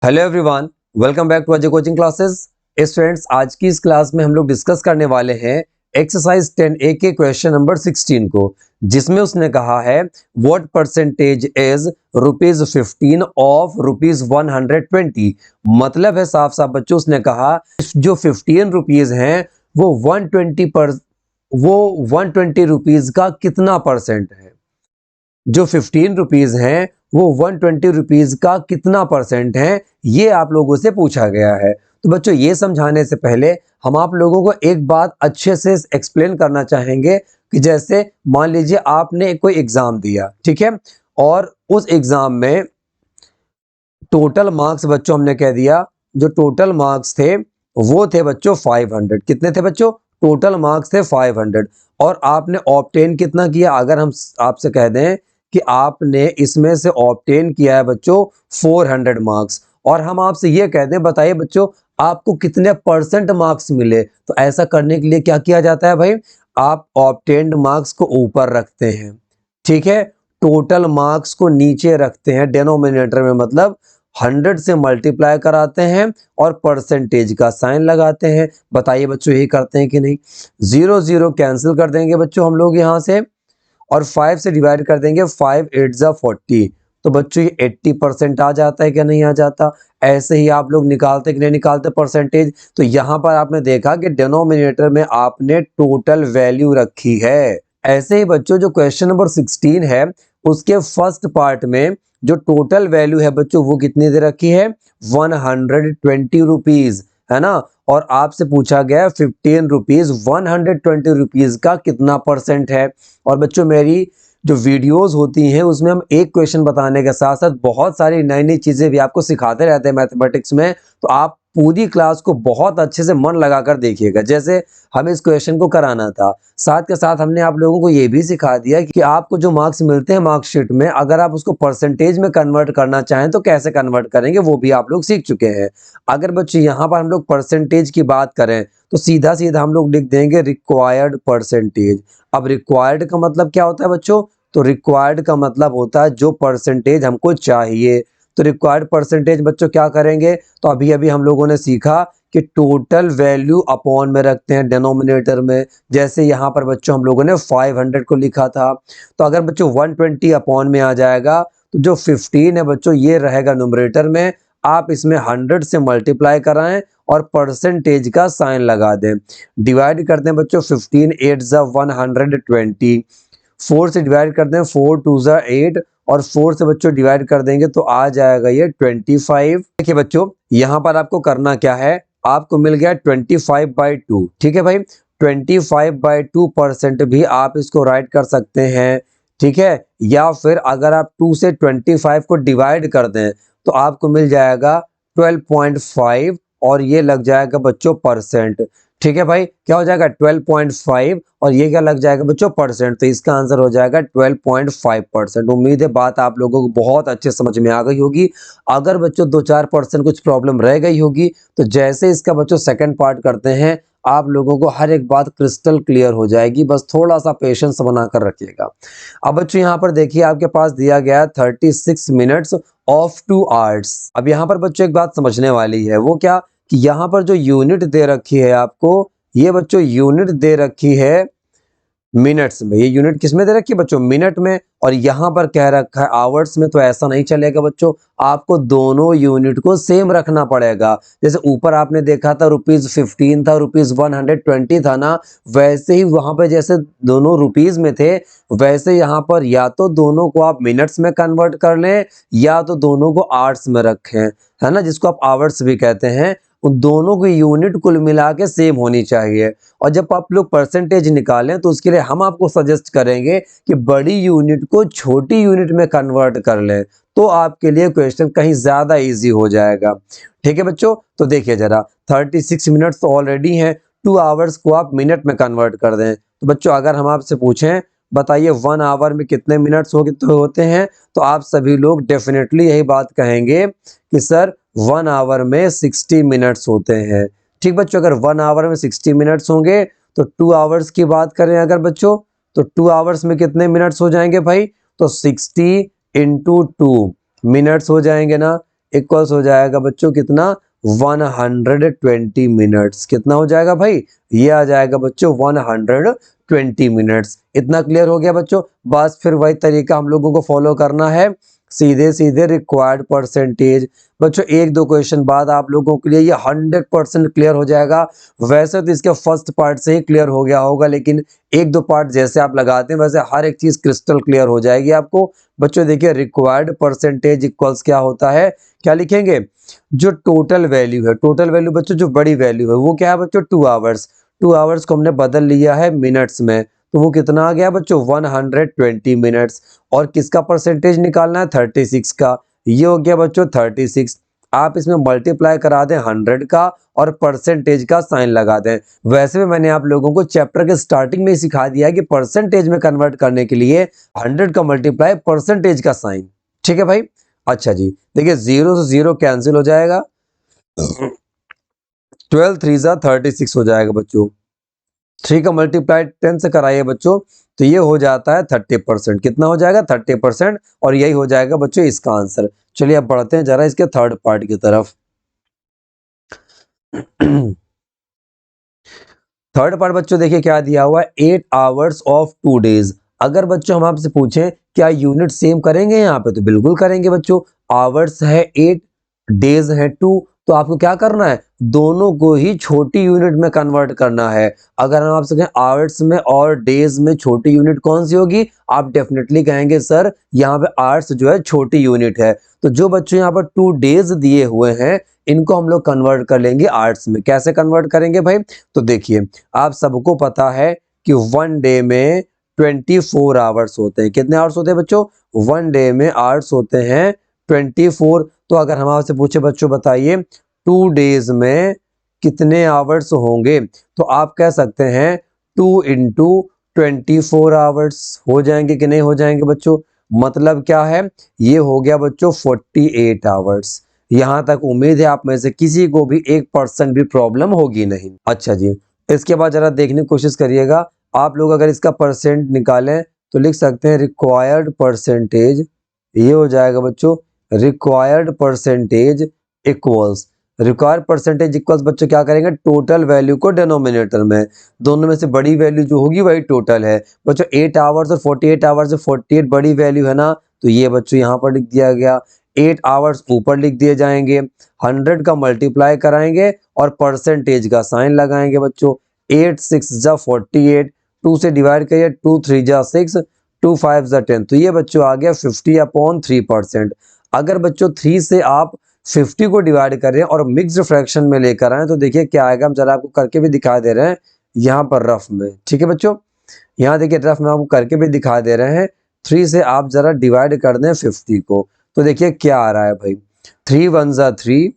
Hello everyone, welcome back to Ajay coaching classes. Students, आज की इस क्लास में हम लोग डिस्कस करने वाले हैं एक्सरसाइज 10A के क्वेश्चन नंबर 16 को, जिसमें उसने कहा है व्हाट परसेंटेज इज ₹15 ऑफ ₹120। मतलब है साफ साफ बच्चों, उसने कहा जो 15 रुपीज हैं वो 120 रुपीज का कितना परसेंट है। जो 15 रुपीज हैं वो 120 रुपीज का कितना परसेंट है, ये आप लोगों से पूछा गया है। तो बच्चों, ये समझाने से पहले हम आप लोगों को एक बात अच्छे से एक्सप्लेन करना चाहेंगे कि जैसे मान लीजिए आपने कोई एग्जाम दिया, ठीक है, और उस एग्जाम में टोटल मार्क्स बच्चों हमने कह दिया, जो टोटल मार्क्स थे वो थे बच्चों 500। कितने थे बच्चों? टोटल मार्क्स थे 500। और आपने ऑब्टेन कितना किया? अगर हम आपसे कह दें कि आपने इसमें से ऑब्टेन किया है बच्चों 400 मार्क्स, और हम आपसे ये कह दें बताइए बच्चों आपको कितने परसेंट मार्क्स मिले, तो ऐसा करने के लिए क्या किया जाता है भाई? आप ऑब्टेन्ड मार्क्स को ऊपर रखते हैं, ठीक है, टोटल मार्क्स को नीचे रखते हैं डिनोमिनेटर में, मतलब 100 से मल्टीप्लाई कराते हैं और परसेंटेज का साइन लगाते हैं। बताइए बच्चों यही करते हैं कि नहीं? 0 0 कैंसिल कर देंगे बच्चों हम लोग यहाँ से, और 5 से डिवाइड कर देंगे, 5 8 जा 40। तो बच्चों ये 80% आ जाता है क्या नहीं आ जाता? ऐसे ही आप लोग निकालते कि नहीं निकालते परसेंटेज? तो यहाँ पर आपने देखा कि डिनोमिनेटर में आपने टोटल वैल्यू रखी है। ऐसे ही बच्चों जो क्वेश्चन नंबर 16 है उसके फर्स्ट पार्ट में जो टोटल वैल्यू है बच्चों वो कितनी दे रखी है? 120 रुपीज, है ना। और आपसे पूछा गया 15 रुपीज, 120 रुपीज का कितना परसेंट है। और बच्चों मेरी जो वीडियोस होती हैं उसमें हम एक क्वेश्चन बताने के साथ साथ बहुत सारी नई नई चीजें भी आपको सिखाते रहते हैं मैथमेटिक्स में, तो आप पूरी क्लास को बहुत अच्छे से मन लगाकर देखिएगा। जैसे हमें इस क्वेश्चन को कराना था, साथ के साथ हमने आप लोगों को ये भी सिखा दिया कि आपको जो मार्क्स मिलते हैं मार्कशीट में, अगर आप उसको परसेंटेज में कन्वर्ट करना चाहें तो कैसे कन्वर्ट करेंगे वो भी आप लोग सीख चुके हैं। अगर बच्चे यहाँ पर हम लोग परसेंटेज की बात करें तो सीधा सीधा हम लोग लिख देंगे रिक्वायर्ड परसेंटेज। अब रिक्वायर्ड का मतलब क्या होता है बच्चों? तो रिक्वायर्ड का मतलब होता है जो परसेंटेज हमको चाहिए। तो रिक्वायर्ड परसेंटेज बच्चों क्या करेंगे? तो अभी अभी हम लोगों ने सीखा कि टोटल वैल्यू अपॉन में रखते हैं डिनोमिनेटर में। जैसे यहाँ पर बच्चों हम लोगों ने 500 को लिखा था, तो अगर बच्चों 120 अपॉन में आ जाएगा तो जो 15 है बच्चों ये रहेगा न्यूमरेटर में। आप इसमें 100 से मल्टीप्लाई कराएं और परसेंटेज का साइन लगा दें। डिवाइड करते हैं बच्चों, 15 8 जा 120, 4 से डिवाइड करते हैं, 4 2 जा 8, और 4 से बच्चों डिवाइड कर देंगे तो आ जाएगा ये 25। देखिए बच्चों यहाँ पर आपको करना क्या है, आपको मिल गया 25/2, ठीक है भाई। 25/2% भी आप इसको राइट कर सकते हैं, ठीक है। या फिर अगर आप 2 से 25 को डिवाइड कर दें तो आपको मिल जाएगा 12.5, और ये लग जाएगा बच्चों परसेंट, ठीक है भाई। क्या हो जाएगा? 12.5, और ये क्या लग जाएगा बच्चों? परसेंट। तो इसका आंसर हो जाएगा 12.5%। उम्मीद है बात आप लोगों को बहुत अच्छे समझ में आ गई होगी। अगर बच्चों 2-4% कुछ प्रॉब्लम रह गई होगी तो जैसे इसका बच्चों सेकंड पार्ट करते हैं आप लोगों को हर एक बात क्रिस्टल क्लियर हो जाएगी। बस थोड़ा सा पेशेंस बनाकर रखिएगा। अब बच्चों यहाँ पर देखिए आपके पास दिया गया 36 मिनट्स ऑफ 2 आवर्स। अब यहाँ पर बच्चों एक बात समझने वाली है, वो क्या कि यहाँ पर जो यूनिट दे रखी है आपको, ये बच्चों यूनिट दे रखी है मिनट्स में। ये यूनिट किस में दे रखी है बच्चों? मिनट में। और यहाँ पर कह रखा है आवर्स में, तो ऐसा नहीं चलेगा बच्चों, आपको दोनों यूनिट को सेम रखना पड़ेगा। जैसे ऊपर आपने देखा था ₹15 था, ₹120 था ना, वैसे ही वहां पे जैसे दोनों रुपीज में थे वैसे यहाँ पर या तो दोनों को आप मिनट्स में कन्वर्ट कर लें या तो दोनों को आवर्स में रखें, है ना, जिसको आप आवर्स भी कहते हैं। उन दोनों की यूनिट कुल मिला के सेम होनी चाहिए। और जब आप लोग परसेंटेज निकालें तो उसके लिए हम आपको सजेस्ट करेंगे कि बड़ी यूनिट को छोटी यूनिट में कन्वर्ट कर लें, तो आपके लिए क्वेश्चन कहीं ज्यादा इजी हो जाएगा, ठीक है बच्चों। तो देखिए जरा 36 मिनट्स तो ऑलरेडी हैं, 2 आवर्स को आप मिनट में कन्वर्ट कर दें। तो बच्चों अगर हम आपसे पूछें बताइए 1 आवर में कितने मिनट्स होते हैं, तो आप सभी लोग डेफिनेटली यही बात कहेंगे कि सर 1 आवर में 60 मिनट्स होते हैं। ठीक बच्चों, अगर 1 आवर में 60 मिनट्स होंगे तो 2 आवर्स की बात करें अगर बच्चों, तो 2 आवर्स में कितने मिनट्स हो जाएंगे भाई? तो 60 × 2 मिनट्स हो जाएंगे ना। इक्वल्स हो जाएगा बच्चों कितना 120 मिनट्स। कितना हो जाएगा भाई, ये आ जाएगा बच्चों 120 मिनट्स। इतना क्लियर हो गया बच्चों। बस फिर वही तरीका हम लोगों को फॉलो करना है, सीधे सीधे रिक्वायर्ड परसेंटेज। बच्चों एक दो क्वेश्चन बाद आप लोगों के लिए ये 100% क्लियर हो जाएगा। वैसे तो इसके फर्स्ट पार्ट से ही क्लियर हो गया होगा, लेकिन एक दो पार्ट जैसे आप लगाते हैं वैसे हर एक चीज क्रिस्टल क्लियर हो जाएगी आपको। बच्चों देखिए रिक्वायर्ड परसेंटेज इक्वल्स क्या होता है, क्या लिखेंगे, जो टोटल वैल्यू है, टोटल वैल्यू बच्चों जो बड़ी वैल्यू है वो क्या है बच्चों 2 आवर्स। 2 आवर्स को हमने बदल लिया है मिनट्स में, तो वो कितना आ गया बच्चों 120 मिनट्स। और किसका परसेंटेज निकालना है 36 का, ये हो गया बच्चों 36। आप इसमें मल्टीप्लाई करा दें 100 का और परसेंटेज का साइन लगा दें। वैसे भी मैंने आप लोगों को चैप्टर के स्टार्टिंग में ही सिखा दिया है कि परसेंटेज में कन्वर्ट करने के लिए 100 का मल्टीप्लाई परसेंटेज का साइन। ठीक है भाई। अच्छा जी, देखिए 0 से 0 कैंसिल हो जाएगा, 12 3 जा 36 हो जाएगा बच्चों। 3 का मल्टीप्लाई 10 से कराइए बच्चों, तो ये हो जाता है 30%। कितना हो जाएगा 30%, और यही हो जाएगा बच्चों इसका आंसर। चलिए अब बढ़ते हैं जरा इसके थर्ड पार्ट की तरफ। थर्ड पार्ट बच्चों देखिए क्या दिया हुआ है, 8 आवर्स ऑफ 2 डेज। अगर बच्चों हम आपसे पूछें क्या यूनिट सेम करेंगे यहाँ पे, तो बिल्कुल करेंगे बच्चों। आवर्स है 8, डेज है 2, तो आपको क्या करना है, दोनों को ही छोटी यूनिट में कन्वर्ट करना है। अगर हम आपसे कहें आवर्स में और डेज में छोटी यूनिट कौन सी होगी, आप डेफिनेटली कहेंगे सर यहाँ पे आवर्स जो है छोटी यूनिट है। तो जो बच्चों यहाँ पर 2 डेज दिए हुए हैं इनको हम लोग कन्वर्ट कर लेंगे आवर्स में। कैसे कन्वर्ट करेंगे भाई, तो देखिए आप सबको पता है कि 1 डे में 24 आवर्स होते हैं। कितने आवर्स होते हैं बच्चों, 1 डे में आवर्स होते हैं 24। तो अगर हम आपसे पूछे बच्चों बताइए 2 डेज में कितने आवर्स होंगे, तो आप कह सकते हैं 2 इंटू 24 आवर्स हो जाएंगे कि नहीं हो जाएंगे बच्चों। मतलब क्या है, ये हो गया बच्चों 48 आवर्स। यहां तक उम्मीद है आप में से किसी को भी 1% भी प्रॉब्लम होगी नहीं। अच्छा जी, इसके बाद जरा देखने की कोशिश करिएगा। आप लोग अगर इसका परसेंट निकालें तो लिख सकते हैं रिक्वायर्ड परसेंटेज, ये हो जाएगा बच्चों required percentage equals. Required percentage equals बच्चों क्या करेंगे, टोटल वैल्यू को डिनोमिनेटर में, दोनों में से बड़ी वैल्यू जो होगी वही टोटल है बच्चों। 8 आवर्स और 48 आवर्स, 48 बड़ी वैल्यू है ना, तो ये बच्चों यहाँ पर लिख दिया गया। 8 आवर्स ऊपर लिख दिए जाएंगे, 100 का मल्टीप्लाई कराएंगे और परसेंटेज का साइन लगाएंगे बच्चों। 8 6 जा 48, 2 से डिवाइड करिए, 2 3 जा 6, 2 5 जा 10, तो ये बच्चों आ गया 50/3%। अगर बच्चों 3 से आप 50 को डिवाइड कर रहे हैं और मिक्स्ड फ्रैक्शन में लेकर आए तो देखिए क्या आएगा, हम जरा आपको करके भी दिखा दे रहे हैं यहाँ पर रफ में। ठीक है बच्चों, यहाँ देखिए रफ में आपको करके भी दिखा दे रहे हैं। 3 से आप जरा डिवाइड कर दें 50 को, तो देखिए क्या आ रहा है भाई, 3 1 जा 3,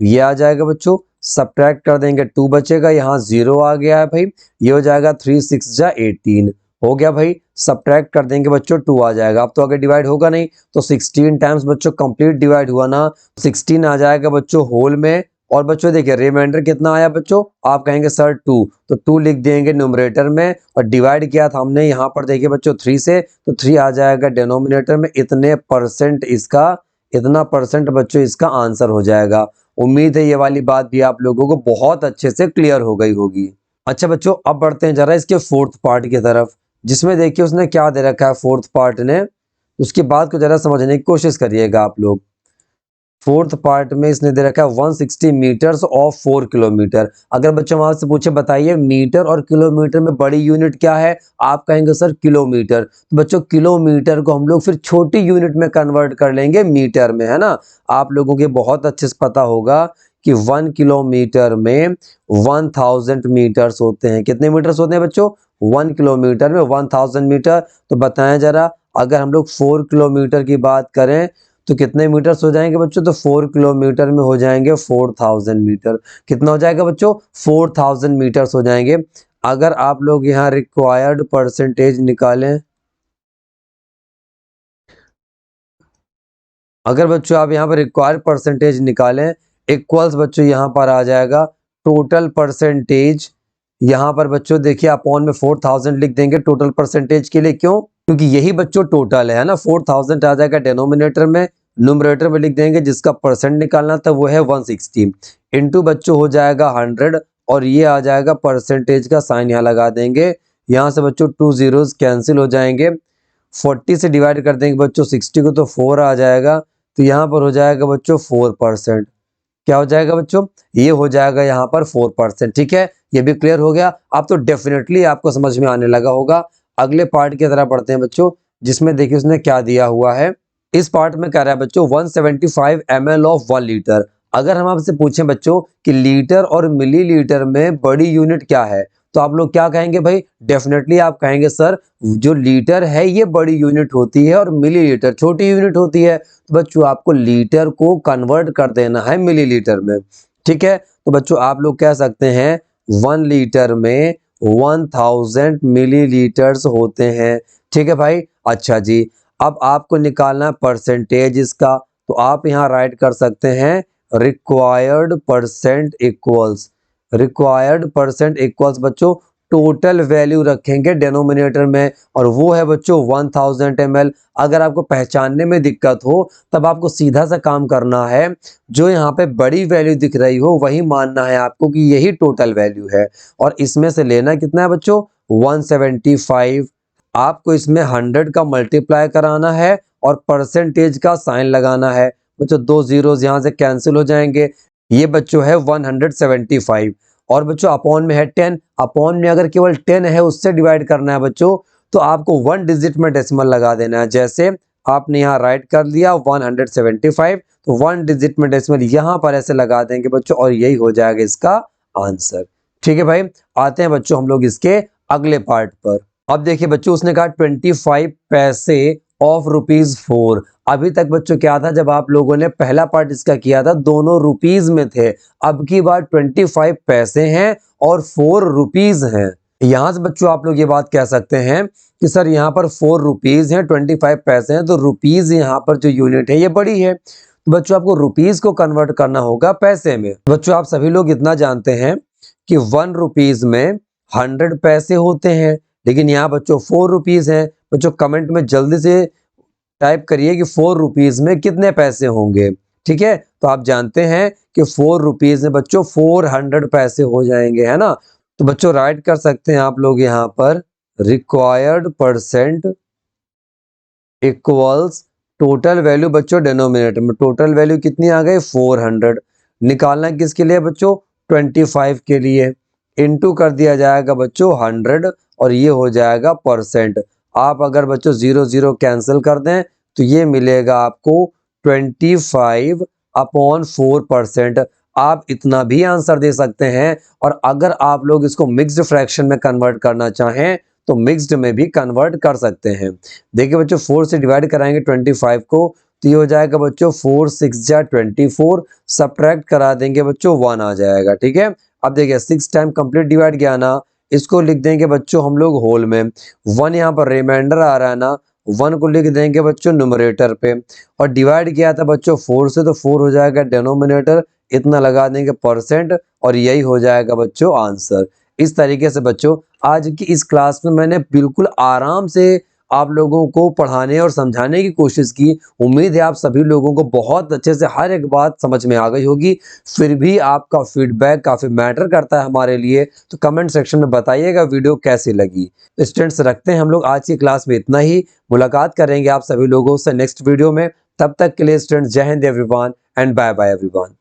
ये आ जाएगा बच्चों। सब्ट्रैक्ट कर देंगे 2 बचेगा, यहाँ 0 आ गया है भाई, ये हो जाएगा 3 6 जा 18 हो गया भाई। सब्ट्रैक्ट कर देंगे बच्चों 2 आ जाएगा। अब तो आगे डिवाइड होगा नहीं, तो 16 टाइम्स बच्चों कंप्लीट डिवाइड हुआ ना, 16 आ जाएगा बच्चों होल में। और बच्चों देखिए रिमाइंडर कितना आया बच्चों, आप कहेंगे सर 2, तो 2 लिख देंगे न्यूमरेटर में, और डिवाइड किया था हमने यहाँ पर देखिए बच्चों 3 से, तो 3 आ जाएगा डिनोमिनेटर में। इतने परसेंट इसका, इतना परसेंट बच्चों इसका आंसर हो जाएगा। उम्मीद है ये वाली बात भी आप लोगों को बहुत अच्छे से क्लियर हो गई होगी। अच्छा बच्चों अब बढ़ते हैं जरा इसके फोर्थ पार्ट की तरफ, जिसमें देखिए उसने क्या दे रखा है फोर्थ पार्ट ने, उसकी बात को जरा समझने की कोशिश करिएगा आप लोग। फोर्थ पार्ट में इसने दे रखा है 160 मीटर्स ऑफ 4 किलोमीटर। अगर बच्चों वहां से पूछे बताइए मीटर और किलोमीटर में बड़ी यूनिट क्या है, आप कहेंगे सर किलोमीटर। तो बच्चों किलोमीटर को हम लोग फिर छोटी यूनिट में कन्वर्ट कर लेंगे मीटर में, है ना। आप लोगों के बहुत अच्छे से पता होगा कि 1 किलोमीटर में 1000 मीटर्स होते हैं। कितने मीटर्स होते हैं बच्चों, 1 किलोमीटर में 1000 मीटर। तो बताएं जरा, अगर हम लोग 4 किलोमीटर की बात करें तो कितने मीटर्स हो जाएंगे बच्चों, तो 4 किलोमीटर में हो जाएंगे 4000 मीटर। कितना हो जाएगा बच्चों, 4000 मीटर्स हो जाएंगे। अगर आप लोग यहाँ रिक्वायर्ड परसेंटेज निकालें, अगर बच्चों आप यहाँ पर रिक्वायर्ड परसेंटेज निकालें, इक्वल्स बच्चों यहाँ पर आ जाएगा टोटल परसेंटेज। यहाँ पर बच्चों देखिए अपॉन में 4000 लिख देंगे टोटल परसेंटेज के लिए। क्यों, क्योंकि यही बच्चों टोटल है ना। 4000 आ जाएगा डिनोमिनेटर में, न्यूमरेटर में लिख देंगे, जिसका परसेंट निकालना था वो है 160 इंटू बच्चों हो जाएगा 100 और ये आ जाएगा परसेंटेज का साइन यहाँ लगा देंगे। यहाँ से बच्चों 2 zeros कैंसिल हो जाएंगे। 40 से डिवाइड कर देंगे बच्चों 60 को तो 4 आ जाएगा, तो यहाँ पर हो जाएगा बच्चों 4%। क्या हो जाएगा बच्चों, ये हो जाएगा यहाँ पर 4%। ठीक है, ये भी क्लियर हो गया। अब तो डेफिनेटली आपको समझ में आने लगा होगा। अगले पार्ट की तरह पढ़ते हैं बच्चों, जिसमें देखिए उसने क्या दिया हुआ है। इस पार्ट में कह रहा है बच्चों 175 ml ऑफ 1 लीटर। अगर हम आपसे पूछें बच्चों कि लीटर और मिलीलीटर में बड़ी यूनिट क्या है, तो आप लोग क्या कहेंगे भाई? डेफिनेटली आप कहेंगे सर जो लीटर है ये बड़ी यूनिट होती है और मिलीलीटर छोटी यूनिट होती है। तो बच्चों आपको लीटर को कन्वर्ट कर देना है मिलीलीटर में। ठीक है, तो बच्चों आप लोग कह सकते हैं 1 लीटर में 1000 मिलीलीटर्स होते हैं। ठीक है भाई, अच्छा जी। अब आपको निकालना है परसेंटेज इसका, तो आप यहाँ राइट कर सकते हैं रिक्वायर्ड परसेंट इक्वल्स बच्चों टोटल वैल्यू रखेंगे डिनोमिनेटर में, और वो है बच्चों 1000 ml। अगर आपको पहचानने में दिक्कत हो तब आपको सीधा सा काम करना है, जो यहाँ पे बड़ी वैल्यू दिख रही हो वही मानना है आपको कि यही टोटल वैल्यू है, और इसमें से लेना कितना है बच्चों 175। आपको इसमें 100 का मल्टीप्लाई कराना है और परसेंटेज का साइन लगाना है। बच्चों 2 zeros यहाँ से कैंसिल हो जाएंगे, ये बच्चों है 175। और बच्चों अपॉन में है 10, अपॉन में अगर केवल 10 है उससे डिवाइड करना है बच्चों, तो आपको 1 डिजिट में डेसिमल लगा देना है। जैसे आपने यहाँ राइट कर लिया 175, तो 1 डिजिट में डेसिमल यहाँ पर ऐसे लगा देंगे बच्चों, और यही हो जाएगा इसका आंसर। ठीक है भाई, आते हैं बच्चों हम लोग इसके अगले पार्ट पर। अब देखिए बच्चों उसने कहा 25 पैसे ऑफ ₹4। अभी तक बच्चों क्या था, जब आप लोगों ने पहला पार्ट इसका किया था दोनों रुपीज में थे, अब की बार 25 पैसे हैं और 4 रुपीज हैं। यहां से बच्चों आप लोग ये बात कह सकते हैं कि सर यहाँ पर 4 रुपीज हैं 25 पैसे हैं, तो रुपीज यहाँ पर जो यूनिट है ये बड़ी है, तो बच्चों आपको रुपीज को कन्वर्ट करना होगा पैसे में। बच्चों आप सभी लोग इतना जानते हैं कि 1 रुपीज में 100 पैसे होते हैं, लेकिन यहाँ बच्चों 4 रुपीज हैं। बच्चों कमेंट में जल्दी से टाइप करिए कि 4 रुपीज में कितने पैसे होंगे। ठीक है, तो आप जानते हैं कि 4 रुपीज में बच्चों 400 पैसे हो जाएंगे, है ना। तो बच्चों राइट कर सकते हैं आप लोग यहाँ पर required percent equals total value बच्चों डिनोमिनेटर में, टोटल वैल्यू कितनी आ गई 400। निकालना किसके लिए बच्चों 25 के लिए, इनटू कर दिया जाएगा बच्चों 100 और ये हो जाएगा परसेंट। आप अगर बच्चों 0 0 कैंसिल कर दें तो ये मिलेगा आपको 25 अपॉन 4%। आप इतना भी आंसर दे सकते हैं, और अगर आप लोग इसको मिक्स्ड फ्रैक्शन में कन्वर्ट करना चाहें तो मिक्स्ड में भी कन्वर्ट कर सकते हैं। देखिए बच्चों 4 से डिवाइड कराएंगे 25 को, तो ये हो जाएगा बच्चों 4 6 जा 24, सब्ट्रैक्ट करा देंगे बच्चों 1 आ जाएगा। ठीक है, अब देखिए 6 टाइम कंप्लीट डिवाइड किया ना, इसको लिख देंगे बच्चों हम लोग होल में। 1 यहाँ पर रिमाइंडर आ रहा है ना, 1 को लिख देंगे बच्चों न्यूमरेटर पे, और डिवाइड किया था बच्चों 4 से, तो 4 हो जाएगा डिनोमिनेटर, इतना लगा देंगे परसेंट, और यही हो जाएगा बच्चों आंसर। इस तरीके से बच्चों आज की इस क्लास में मैंने बिल्कुल आराम से आप लोगों को पढ़ाने और समझाने की कोशिश की। उम्मीद है आप सभी लोगों को बहुत अच्छे से हर एक बात समझ में आ गई होगी। फिर भी आपका फीडबैक काफ़ी मैटर करता है हमारे लिए, तो कमेंट सेक्शन में बताइएगा वीडियो कैसी लगी। स्टूडेंट्स रखते हैं हम लोग आज की क्लास में इतना ही, मुलाकात करेंगे आप सभी लोगों से नेक्स्ट वीडियो में। तब तक के लिए students Jai Hind everyone and bye bye everyone.